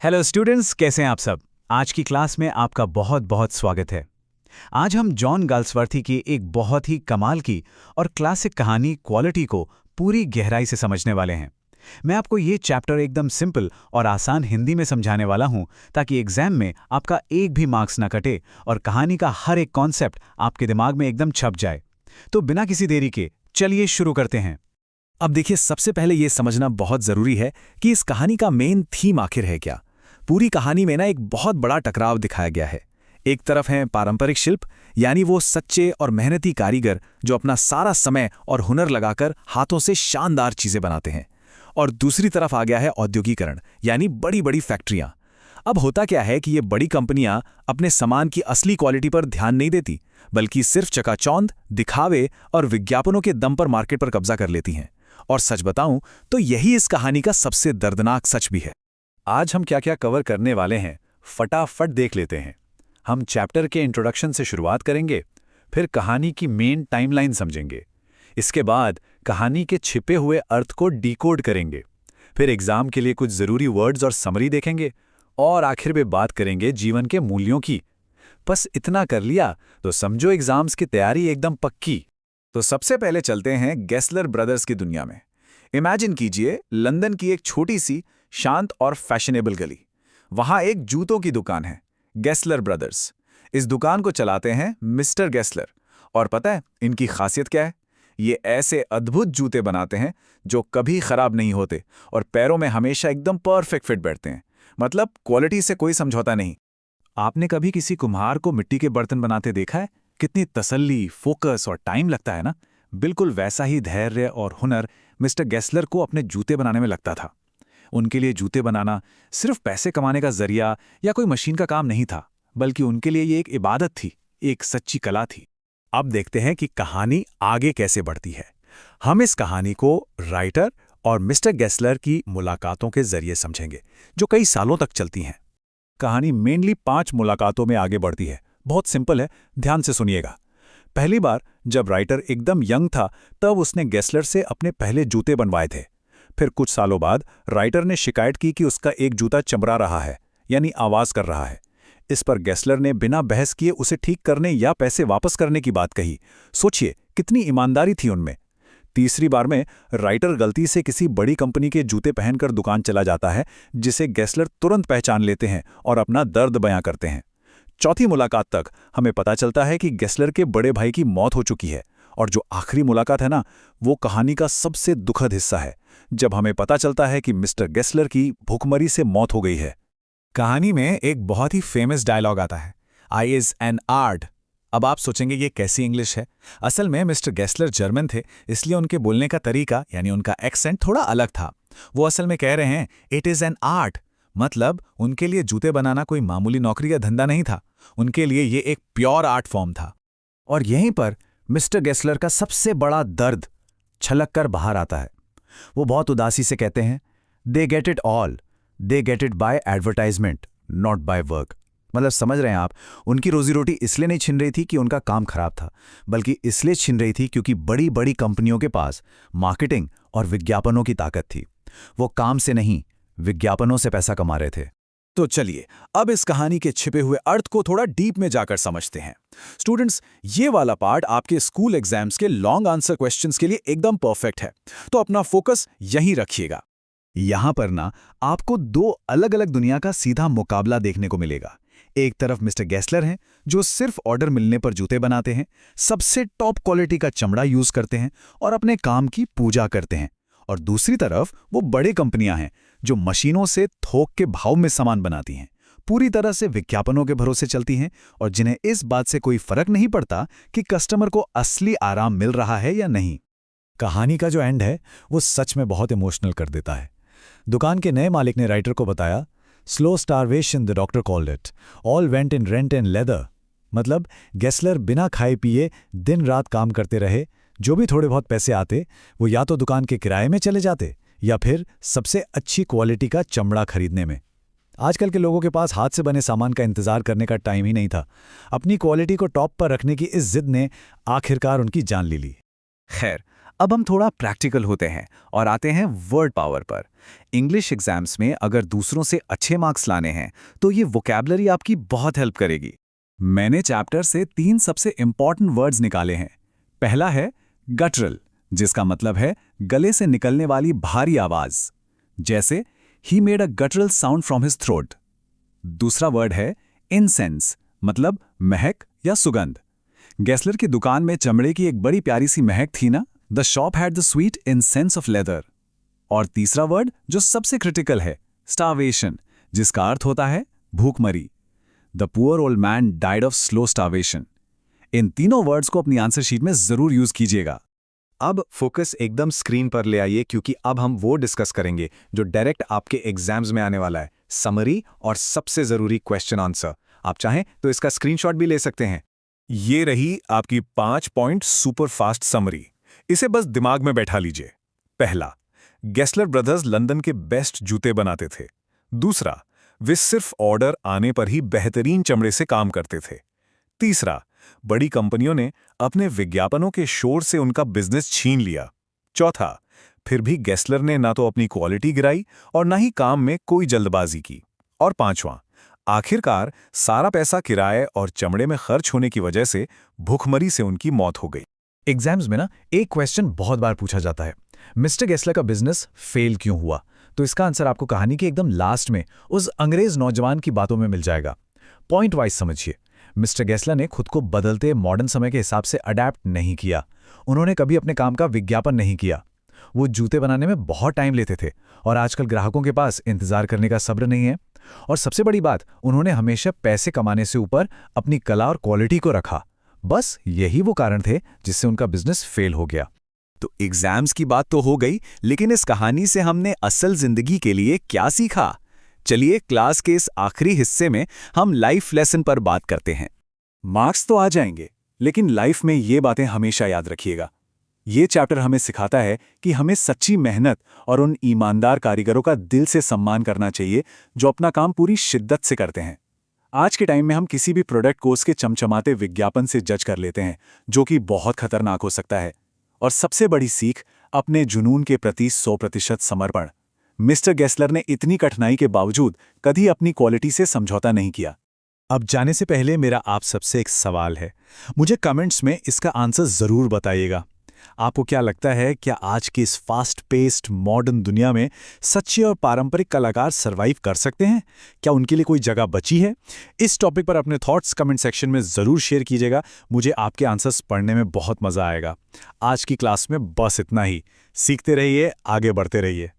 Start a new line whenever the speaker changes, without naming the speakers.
Hello students, कैसे हैं आप सब। आज की क्लास में आपका बहुत बहुत स्वागत है। आज हम जॉन गाल्सवर्थी की एक बहुत ही कमाल की और क्लासिक कहानी क्वालिटी को पूरी गहराई से समझने वाले हैं। मैं आपको ये चैप्टर एकदम सिंपल और आसान हिंदी में समझाने वाला हूं ताकि एग्जाम में आपका एक भी मार्क्स ना कटे और कहानी का हर एक कॉन्सेप्ट आपके दिमाग में एकदम छप जाए। तो बिना किसी देरी के चलिए शुरू करते हैं।
अब देखिए, सबसे पहले ये समझना बहुत जरूरी है कि इस कहानी का मेन थीम आखिर है क्या। पूरी कहानी में ना एक बहुत बड़ा टकराव दिखाया गया है। एक तरफ हैं पारंपरिक शिल्प, यानी वो सच्चे और मेहनती कारीगर जो अपना सारा समय और हुनर लगाकर हाथों से शानदार चीजें बनाते हैं, और दूसरी तरफ आ गया है औद्योगिकरण, यानी बड़ी बड़ी फैक्ट्रियां। अब होता क्या है कि ये बड़ी कंपनियां अपने सामान की असली क्वालिटी पर ध्यान नहीं देती, बल्कि सिर्फ चकाचौंध, दिखावे और विज्ञापनों के दम पर मार्केट पर कब्जा कर लेती हैं। और सच बताऊं तो यही इस कहानी का सबसे दर्दनाक सच भी है। आज हम क्या क्या कवर करने वाले हैं, फटाफट देख लेते हैं। हम चैप्टर के इंट्रोडक्शन से शुरुआत करेंगे, फिर कहानी की मेन टाइमलाइन समझेंगे। इसके बाद कहानी के छिपे हुए अर्थ को डिकोड करेंगे। फिर एग्जाम के लिए कुछ जरूरी वर्ड्स और समरी देखेंगे, और आखिर में बात करेंगे जीवन के मूल्यों की। बस इतना कर लिया तो समझो एग्जाम्स की तैयारी एकदम पक्की। तो सबसे पहले चलते हैं गेस्लर ब्रदर्स की दुनिया में। इमेजिन कीजिए, लंदन की एक छोटी सी शांत और फैशनेबल गली। वहां एक जूतों की दुकान है, गेस्लर ब्रदर्स। इस दुकान को चलाते हैं मिस्टर गेस्लर। और पता है इनकी खासियत क्या है? ये ऐसे अद्भुत जूते बनाते हैं जो कभी खराब नहीं होते और पैरों में हमेशा एकदम परफेक्ट फिट बैठते हैं। मतलब क्वालिटी से कोई समझौता नहीं। आपने कभी किसी कुम्हार को मिट्टी के बर्तन बनाते देखा है? कितनी तसल्ली, फोकस और टाइम लगता है ना। बिल्कुल वैसा ही धैर्य और हुनर मिस्टर गेस्लर को अपने जूते बनाने में लगता था। उनके लिए जूते बनाना सिर्फ पैसे कमाने का जरिया या कोई मशीन का काम नहीं था, बल्कि उनके लिए ये एक इबादत थी, एक सच्ची कला थी। अब देखते हैं कि कहानी आगे कैसे बढ़ती है। हम इस कहानी को राइटर और मिस्टर गेस्लर की मुलाकातों के जरिए समझेंगे, जो कई सालों तक चलती हैं। कहानी मेनली 5 मुलाकातों में आगे बढ़ती है। बहुत सिंपल है, ध्यान से सुनिएगा। पहली बार जब राइटर एकदम यंग था, तब उसने गेस्लर से अपने पहले जूते बनवाए थे। फिर कुछ सालों बाद राइटर ने शिकायत की कि उसका एक जूता चमरा रहा है, यानी आवाज कर रहा है। इस पर गेस्लर ने बिना बहस किए उसे ठीक करने या पैसे वापस करने की बात कही। सोचिए कितनी ईमानदारी थी उनमें। तीसरी बार में राइटर गलती से किसी बड़ी कंपनी के जूते पहनकर दुकान चला जाता है, जिसे गेस्लर तुरंत पहचान लेते हैं और अपना दर्द बयां करते हैं। चौथी मुलाकात तक हमें पता चलता है कि गेस्लर के बड़े भाई की मौत हो चुकी है। और जो आखिरी मुलाकात है ना, वो कहानी का सबसे दुखद हिस्सा है, जब हमें पता चलता है कि मिस्टर गेस्लर की भूखमरी से मौत हो गई है। कहानी में एक बहुत ही फेमस डायलॉग आता है, आई इज एन आर्ट। अब आप सोचेंगे ये कैसी इंग्लिश है। असल में मिस्टर गेस्लर जर्मन थे, इसलिए उनके बोलने का तरीका यानी उनका एक्सेंट थोड़ा अलग था। वो असल में कह रहे हैं इट इज एन आर्ट। मतलब उनके लिए जूते बनाना कोई मामूली नौकरी या धंधा नहीं था, उनके लिए ये एक प्योर आर्ट फॉर्म था। और यहीं पर मिस्टर गेस्लर का सबसे बड़ा दर्द छलक कर बाहर आता है। वो बहुत उदासी से कहते हैं, they get it all, they get it by advertisement, not by work. मतलब समझ रहे हैं आप, उनकी रोजी रोटी इसलिए नहीं छिन रही थी कि उनका काम खराब था, बल्कि इसलिए छिन रही थी क्योंकि बड़ी बड़ी कंपनियों के पास मार्केटिंग और विज्ञापनों की ताकत थी। वो काम से नहीं, विज्ञापनों से पैसा कमा रहे थे। तो चलिए अब इस कहानी के छिपे हुए अर्थ को थोड़ा डीप में जाकर समझते हैं। स्टूडेंट्स, ये वाला पार्ट आपके स्कूल एग्जाम्स के लॉन्ग आंसर क्वेश्चंस के लिए एकदम परफेक्ट है, तो अपना फोकस यहीं रखिएगा। यहां पर ना आपको 2 अलग अलग दुनिया का सीधा मुकाबला देखने को मिलेगा। एक तरफ मिस्टर गेस्लर हैं, जो सिर्फ ऑर्डर मिलने पर जूते बनाते हैं, सबसे टॉप क्वालिटी का चमड़ा यूज करते हैं और अपने काम की पूजा करते हैं। और दूसरी तरफ वो बड़े कंपनियां हैं जो मशीनों से थोक के भाव में सामान बनाती हैं, पूरी तरह से विज्ञापनों के भरोसे चलती हैं, और जिन्हें इस बात से कोई फर्क नहीं पड़ता कि कस्टमर को असली आराम मिल रहा है या नहीं। कहानी का जो एंड है वो सच में बहुत इमोशनल कर देता है। दुकान के नए मालिक ने राइटर को बताया, slow starvation the doctor called it, all went in rent and leather. मतलब गेस्लर बिना खाए पिए दिन रात काम करते रहे, जो भी थोड़े बहुत पैसे आते वो या तो दुकान के किराए में चले जाते या फिर सबसे अच्छी क्वालिटी का चमड़ा खरीदने में। आजकल के लोगों के पास हाथ से बने सामान का इंतजार करने का टाइम ही नहीं था। अपनी क्वालिटी को टॉप पर रखने की इस जिद ने आखिरकार उनकी जान ले ली। खैर, अब हम थोड़ा प्रैक्टिकल होते हैं और आते हैं वर्ड पावर पर। इंग्लिश एग्जाम्स में अगर दूसरों से अच्छे मार्क्स लाने हैं तो ये वोकैबुलरी आपकी बहुत हेल्प करेगी। मैंने चैप्टर से 3 सबसे इंपॉर्टेंट वर्ड्स निकाले हैं। पहला है गटरल, जिसका मतलब है गले से निकलने वाली भारी आवाज, जैसे ही made a guttural sound from his throat. दूसरा वर्ड है इंसेंस, मतलब महक या सुगंध। गेस्लर की दुकान में चमड़े की एक बड़ी प्यारी सी महक थी ना, the shop had the sweet incense of leather. और तीसरा वर्ड जो सबसे क्रिटिकल है, स्टार्वेशन, जिसका अर्थ होता है भूखमरी। The poor old man died of slow starvation. इन तीनों वर्ड्स को अपनी आंसर शीट में जरूर यूज कीजिएगा।
अब फोकस एकदम स्क्रीन पर ले आइए, क्योंकि अब हम वो डिस्कस करेंगे जो डायरेक्ट आपके एग्जाम्स में आने वाला है, समरी और सबसे जरूरी क्वेश्चन आंसर। आप चाहें तो इसका स्क्रीनशॉट भी ले सकते हैं।
ये रही आपकी 5 पॉइंट सुपर फास्ट समरी। इसे बस दिमाग में बैठा लीजिए। पहला, गेस्लर ब्रदर्स लंदन के बेस्ट जूते बनाते थे। दूसरा, वे सिर्फ ऑर्डर आने पर ही बेहतरीन चमड़े से काम करते थे। तीसरा, बड़ी कंपनियों ने अपने विज्ञापनों के शोर से उनका बिजनेस छीन लिया। चौथा, फिर भी गेस्लर ने ना तो अपनी क्वालिटी गिराई और ना ही काम में कोई जल्दबाजी की। और पांचवां, आखिरकार सारा पैसा किराए और चमड़े में खर्च होने की वजह से भूखमरी से उनकी मौत हो गई।
एग्जाम्स में ना एक क्वेश्चन बहुत बार पूछा जाता है, मिस्टर गेस्लर का बिजनेस फेल क्यों हुआ? तो इसका आंसर आपको कहानी के एकदम लास्ट में उस अंग्रेज नौजवान की बातों में मिल जाएगा। पॉइंट वाइज समझिए। मिस्टर गेस्लर ने खुद को बदलते मॉडर्न समय के हिसाब से अडैप्ट नहीं किया। उन्होंने कभी अपने काम का विज्ञापन नहीं किया। वो जूते बनाने में बहुत टाइम लेते थे और आजकल ग्राहकों के पास इंतजार करने का सब्र नहीं है। और सबसे बड़ी बात, उन्होंने हमेशा पैसे कमाने से ऊपर अपनी कला और क्वालिटी को रखा। बस यही वो कारण थे जिससे उनका बिजनेस फेल हो गया।
तो एग्जाम्स की बात तो हो गई, लेकिन इस कहानी से हमने असल जिंदगी के लिए क्या सीखा? चलिए क्लास के इस आखिरी हिस्से में हम लाइफ लेसन पर बात करते हैं। मार्क्स तो आ जाएंगे, लेकिन लाइफ में ये बातें हमेशा याद रखिएगा। ये चैप्टर हमें सिखाता है कि हमें सच्ची मेहनत और उन ईमानदार कारीगरों का दिल से सम्मान करना चाहिए जो अपना काम पूरी शिद्दत से करते हैं। आज के टाइम में हम किसी भी प्रोडक्ट को उसके चमचमाते विज्ञापन से जज कर लेते हैं, जो कि बहुत खतरनाक हो सकता है। और सबसे बड़ी सीख, अपने जुनून के प्रति 100% समर्पण। मिस्टर गेस्लर ने इतनी कठिनाई के बावजूद कभी अपनी क्वालिटी से समझौता नहीं किया।
अब जाने से पहले मेरा आप सबसे एक सवाल है, मुझे कमेंट्स में इसका आंसर जरूर बताइएगा। आपको क्या लगता है, क्या आज की इस फास्ट पेस्ड मॉडर्न दुनिया में सच्चे और पारंपरिक कलाकार सरवाइव कर सकते हैं? क्या उनके लिए कोई जगह बची है? इस टॉपिक पर अपने थॉट्स कमेंट सेक्शन में ज़रूर शेयर कीजिएगा। मुझे आपके आंसर्स पढ़ने में बहुत मज़ा आएगा। आज की क्लास में बस इतना ही। सीखते रहिए, आगे बढ़ते रहिए।